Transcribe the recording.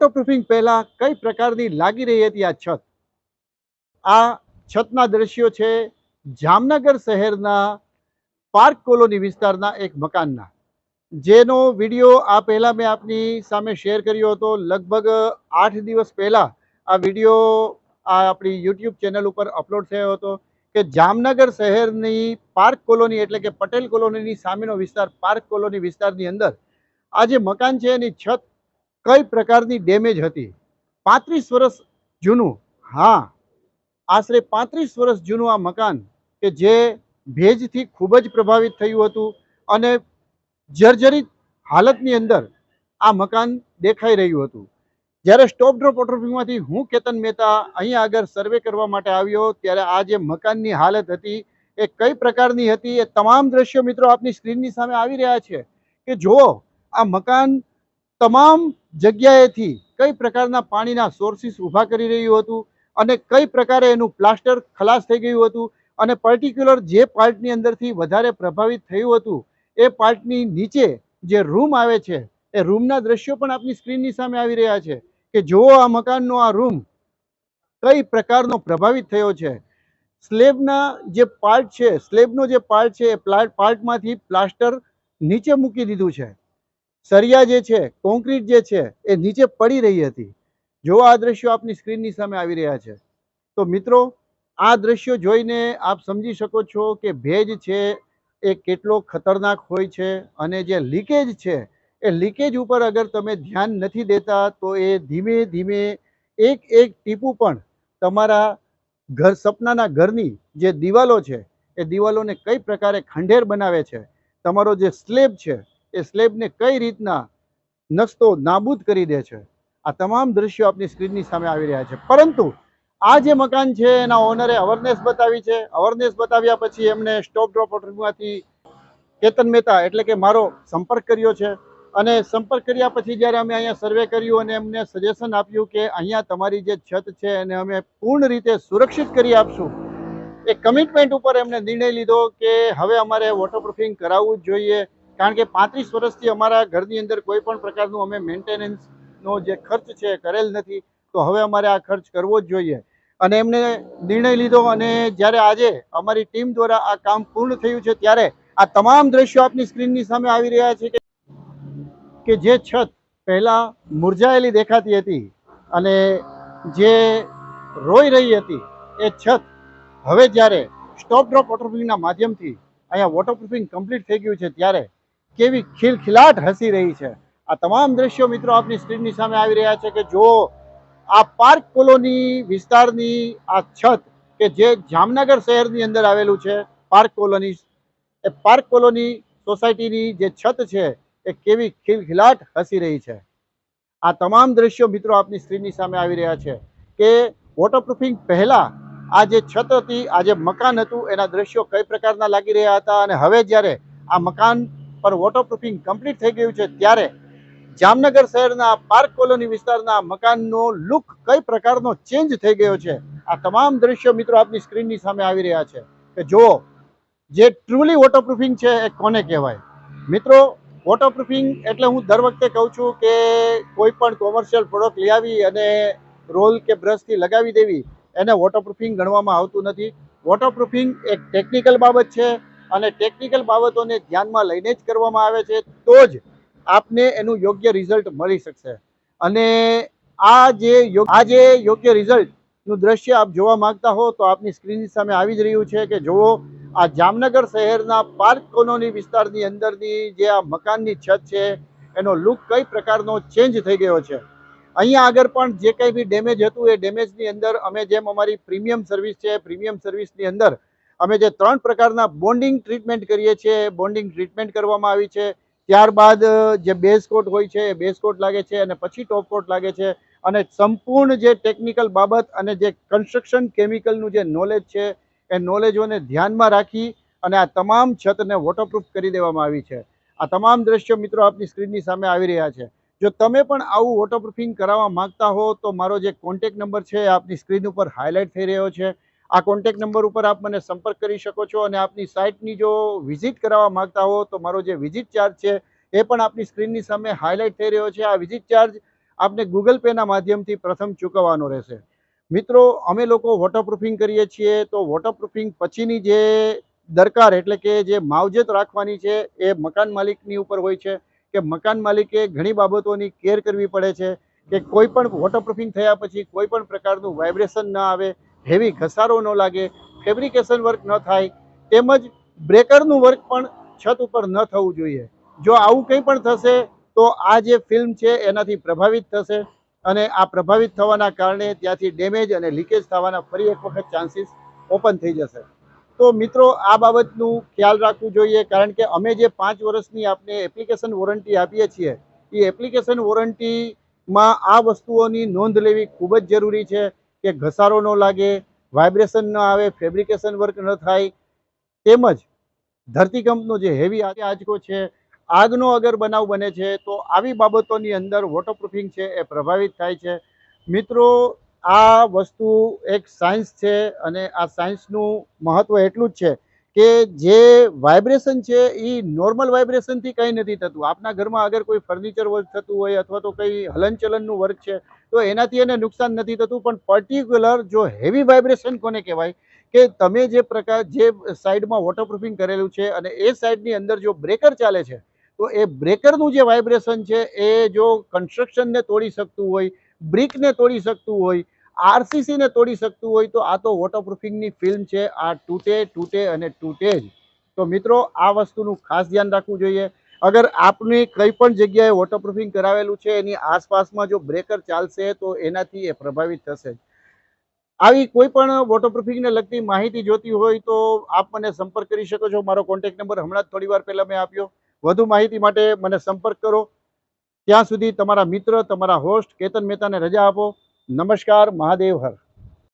Waterproofing પહેલા કઈ પ્રકારની લાગી રહી હતી આ છત? આ છતના દ્રશ્યો છે જામનગર શહેરના પાર્ક કોલોની વિસ્તારના એક મકાનના, જેનો વિડીયો આ પહેલાં મેં આપની સામે શેર કર્યો હતો. લગભગ 8 દિવસ પહેલાં આ વિડીયો આપણી યુટ્યુબ ચેનલ ઉપર અપલોડ થયો હતો કે જામનગર શહેરની પાર્ક કોલોની એટલે કે પટેલ કોલોનીની સામેનો વિસ્તાર પાર્ક કોલોની વિસ્તારની અંદર આ જે મકાન છે એની છત કઈ પ્રકારની ડેમેજ હતી. 35 વર્ષ જૂનું, હા, આશરે 35 વર્ષ જૂનું આ મકાન કે જે ભેજથી ખૂબ જ પ્રભાવિત થયું હતું અને જર્જરિત હાલતની અંદર આ મકાન દેખાઈ રહ્યું હતું. જ્યારે સ્ટોપ ડ્રોપ વોટરપ્રૂફિંગમાંથી હું કેતન મહેતા અહીંયા આગળ સર્વે કરવા માટે આવ્યો ત્યારે આ જે મકાનની હાલત હતી એ કઈ પ્રકારની હતી એ તમામ દ્રશ્યો મિત્રો આપની સ્ક્રીનની સામે આવી રહ્યા છે કે જુઓ આ મકાન તમામ જગ્યાએથી કઈ પ્રકારના પાણીના સોર્સિસ ઊભા કરી રહ્યું હતું અને કઈ પ્રકારે એનું પ્લાસ્ટર ખલાસ થઈ ગયું હતું અને પર્ટિક્યુલર જે પાર્ટની અંદરથી વધારે પ્રભાવિત થયું હતું એ પાર્ટની નીચે જે રૂમ આવે છે એ રૂમના દ્રશ્યો પણ આપની સ્ક્રીનની સામે આવી રહ્યા છે કે જુઓ આ મકાનનો આ રૂમ કઈ પ્રકારનો પ્રભાવિત થયો છે. સ્લેબના જે પાર્ટ છે, સ્લેબનો જે પાર્ટ છે એ પાર્ટમાંથી પ્લાસ્ટર નીચે મૂકી દીધું છે. સરિયા જે છે, કોન્ક્રીટ જે છે એ નીચે પડી રહી હતી. જો આ દ્રશ્યો આપની સ્ક્રીનની સામે આવી રહ્યા છે તો મિત્રો આ દ્રશ્યો જોઈને આપ સમજી શકો છો કે ભેજ છે એ કેટલો ખતરનાક હોય છે અને જે લીકેજ છે એ લીકેજ ઉપર અગર તમે ધ્યાન નથી દેતા તો એ ધીમે ધીમે એક એક ટીપું પણ તમારા સપનાના ઘરની જે દિવાલો છે એ દિવાલોને કઈ પ્રકારે ખંડેર બનાવે છે, તમારો જે સ્લેબ છે એ સ્લેબને કઈ રીતના નસતો નાબૂદ કરી દે છે. આ તમામ દ્રશ્યો આપની સ્ક્રીનની સામે આવી રહ્યા છે. પરંતુ આ જે મકાન છે એના ઓનરે અવેરનેસ બતાવી છે. અવેરનેસ બતાવ્યા પછી એમને સ્ટોપ ડ્રોપ વોટરપ્રૂફિંગમાંથી કેતન મહેતા એટલે કે મારો સંપર્ક કર્યો છે અને સંપર્ક કર્યા પછી જ્યારે અમે અહીંયા સર્વે કર્યું અને એમને સજેશન આપ્યું કે અહીંયા તમારી જે છત છે એને અમે પૂર્ણ રીતે સુરક્ષિત કરી આપશું, એ કમિટમેન્ટ ઉપર એમને નિર્ણય લીધો કે હવે અમારે વોટરપ્રૂફિંગ કરાવવું જ જોઈએ. કારણ કે 35 વર્ષથી અમારા ઘરની અંદર કોઈ પણ પ્રકારનું અમે મેન્ટેનન્સનો જે ખર્ચ છે કરેલ નથી, તો હવે અમારે આ ખર્ચ કરવો જ જોઈએ અને એમને નિર્ણય લીધો. અને જ્યારે આજે અમારી ટીમ દ્વારા આ કામ પૂર્ણ થયું છે ત્યારે આ તમામ દ્રશ્યો આપની સ્ક્રીનની સામે આવી રહ્યા છે કે જે છત પહેલાં મુરઝાયેલી દેખાતી હતી અને જે રોઈ રહી હતી એ છત હવે જ્યારે સ્ટોપ ડ્રોપ વોટરપ્રૂફિંગના માધ્યમથી અહીંયા વોટરપ્રૂફિંગ કમ્પ્લીટ થઈ ગયું છે ત્યારે કેવી ખિલખિલાટ હસી રહી છે. આ તમામ દ્રશ્યો મિત્રો આપની સ્ક્રીનની સામે આવી રહ્યા છે કે જો આ પાર્ક કોલોની વિસ્તારની આ છત કે જે જામનગર શહેરની અંદર આવેલું છે પાર્ક કોલોની, એ પાર્ક કોલોની સોસાયટીની જે છત છે એ કેવી ખિલખિલાટ હસી રહી છે. આ તમામ દ્રશ્યો મિત્રો આપની સ્ક્રીનની સામે આવી રહ્યા છે કે વોટરપ્રૂફિંગ પહેલા આ જે છત હતી, આ જે મકાન હતું એના દ્રશ્યો કઈ પ્રકારના લાગી રહ્યા હતા અને હવે જ્યારે આ મકાન પર વોટરપ્રૂફિંગ કમ્પ્લીટ થઈ ગયું છે ત્યારે જામનગર શહેરના પાર્ક કોલોની વિસ્તારના મકાનનો લુક કઈ પ્રકારનો ચેન્જ થઈ ગયો છે. આ તમામ દ્રશ્યો મિત્રો આપની સ્ક્રીનની સામે આવી રહ્યા છે કે જુઓ જે ટ્રુલી વોટરપ્રૂફિંગ છે એ કોને કહેવાય. મિત્રો વોટરપ્રૂફિંગ એટલે હું દર વખતે કહું છું કે કોઈ પણ કોમર્શિયલ પ્રોડક્ટ લઈ આવી અને રોલ કે બ્રશથી લગાવી દેવી એને વોટરપ્રૂફિંગ ગણવામાં આવતું નથી. વોટરપ્રૂફિંગ એક ટેકનિકલ બાબત છે અને ટેકનિકલ બાબતોને ધ્યાનમાં લઈને જ કરવામાં આવે છે તો જ આપને એનું યોગ્ય રિઝલ્ટ મળી શકશે. અને આ જે યોગ્ય રિઝલ્ટનું દ્રશ્ય આપ જોવા માંગતા હો તો આપની સ્ક્રીનની સામે આવી જ રહ્યું છે કે જુઓ આ જામનગર શહેરના પાર્ક કોલોની વિસ્તારની અંદરની જે આ મકાનની છત છે એનો લુક કઈ પ્રકારનો ચેન્જ થઈ ગયો છે. અહીંયા આગળ પણ જે કંઈ બી ડેમેજ હતું એ ડેમેજની અંદર અમે જેમ અમારી પ્રીમિયમ સર્વિસ છે, પ્રીમિયમ સર્વિસની અંદર અમે જે 3 પ્રકારના બોન્ડિંગ ટ્રીટમેન્ટ કરીએ છીએ, બોન્ડિંગ ટ્રીટમેન્ટ કરવામાં આવી છે. ત્યારબાદ જે બેઝ કોટ હોય છે એ બેઝ કોટ લાગે છે અને પછી ટોપ કોટ લાગે છે અને સંપૂર્ણ જે ટેકનિકલ બાબત અને જે કન્સ્ટ્રક્શન કેમિકલનું જે નોલેજ છે એ નોલેજોને ધ્યાનમાં રાખી અને આ તમામ છતને વોટરપ્રૂફ કરી દેવામાં આવી છે. આ તમામ દ્રશ્યો મિત્રો આપની સ્ક્રીનની સામે આવી રહ્યા છે. જો તમે પણ આવું વોટરપ્રૂફિંગ કરાવવા માંગતા હો તો મારો જે કોન્ટેક્ટ નંબર છે આપની સ્ક્રીન ઉપર હાઇલાઇટ થઈ રહ્યો છે. આ કોન્ટેક્ટ નંબર ઉપર આપ મને સંપર્ક કરી શકો છો અને આપની સાઇટની જો વિઝિટ કરાવવા માંગતા હો તો મારો જે વિઝિટ ચાર્જ છે એ પણ આપની સ્ક્રીનની સામે હાઇલાઇટ થઈ રહ્યો છે. આ વિઝિટ ચાર્જ આપને ગૂગલ પેના માધ્યમથી પ્રથમ ચૂકવવાનો રહેશે. મિત્રો, અમે લોકો વોટરપ્રૂફિંગ કરીએ છીએ તો વોટરપ્રૂફિંગ પછીની જે દરકાર એટલે કે જે માવજત રાખવાની છે એ મકાન માલિકની ઉપર હોય છે કે મકાન માલિકે ઘણી બાબતોની કેર કરવી પડે છે કે કોઈ પણ વોટરપ્રૂફિંગ થયા પછી કોઈ પણ પ્રકારનું વાઇબ્રેશન ન આવે, હેવી ઘસારો ન લાગે, ફેબ્રિકેશન વર્ક ન થાય, તેમજ બ્રેકરનું વર્ક પણ છત ઉપર ન થવું જોઈએ. જો આવું કંઈ પણ થશે તો આ જે ફિલ્મ છે એનાથી પ્રભાવિત થશે અને આ પ્રભાવિત થવાના કારણે ત્યાંથી ડેમેજ અને લીકેજ થવાના ફરી એક વખત ચાન્સીસ ઓપન થઈ જશે. તો મિત્રો, આ બાબતનું ખ્યાલ રાખવું જોઈએ, કારણ કે અમે જે 5 વર્ષની આપને એપ્લિકેશન વોરંટી આપીએ છીએ એ એપ્લિકેશન વોરંટીમાં આ વસ્તુઓની નોંધ લેવી ખૂબ જ જરૂરી છે કે ઘસારો ન લાગે, વાઇબ્રેશન ન આવે, ફેબ્રિકેશન વર્ક ન થાય, તેમજ ધરતીકંપનો જે હેવી આંચકો છે, આગનો અગર બનાવ બને છે તો આવી બાબતોની અંદર વોટરપ્રૂફિંગ છે એ પ્રભાવિત થાય છે. મિત્રો, આ વસ્તુ એક સાયન્સ છે અને આ સાયન્સનું મહત્ત્વ એટલું જ છે કે જે વાઇબ્રેશન છે એ નોર્મલ વાઇબ્રેશનથી કંઈ નથી થતું. આપના ઘરમાં અગર કોઈ ફર્નિચર વર્ક થતું હોય અથવા તો કંઈ હલનચલનનું વર્ક છે તો એનાથી એને નુકસાન નથી થતું, પણ પર્ટિક્યુલર જો હેવી વાઇબ્રેશન કોને કહેવાય કે તમે જે સાઈડમાં વોટરપ્રૂફિંગ કરેલું છે અને એ સાઈડની અંદર જો બ્રેકર ચાલે છે તો એ બ્રેકરનું જે વાઇબ્રેશન છે એ જો કન્સ્ટ્રક્શનને તોડી શકતું હોય, બ્રિકને તોડી શકતું હોય, આરસીસીને તોડી શકતું હોય તો આ તો વોટરપ્રૂફિંગની ફિલ્મ છે, આ તૂટે અને તૂટે જ. તો મિત્રો, આ વસ્તુનું ખાસ ધ્યાન રાખવું જોઈએ. અગર આપને કંઈ પણ જગ્યાએ વોટરપ્રૂફિંગ કરાવેલું છે એની આસપાસમાં જો બ્રેકર ચાલશે તો એનાથી એ પ્રભાવિત થશે. આવી કોઈ પણ વોટરપ્રૂફિંગને લગતી માહિતી જોતી હોય તો આપ મને સંપર્ક કરી શકો છો. મારો કોન્ટેક્ટ નંબર હમણાં જ થોડી વાર પહેલાં મેં આપ્યો. વધુ માહિતી માટે મને સંપર્ક કરો. ત્યાં સુધી તમારા મિત્ર, તમારા હોસ્ટ કેતન મહેતાને રજા આપો. નમસ્કાર. મહાદેવ હર.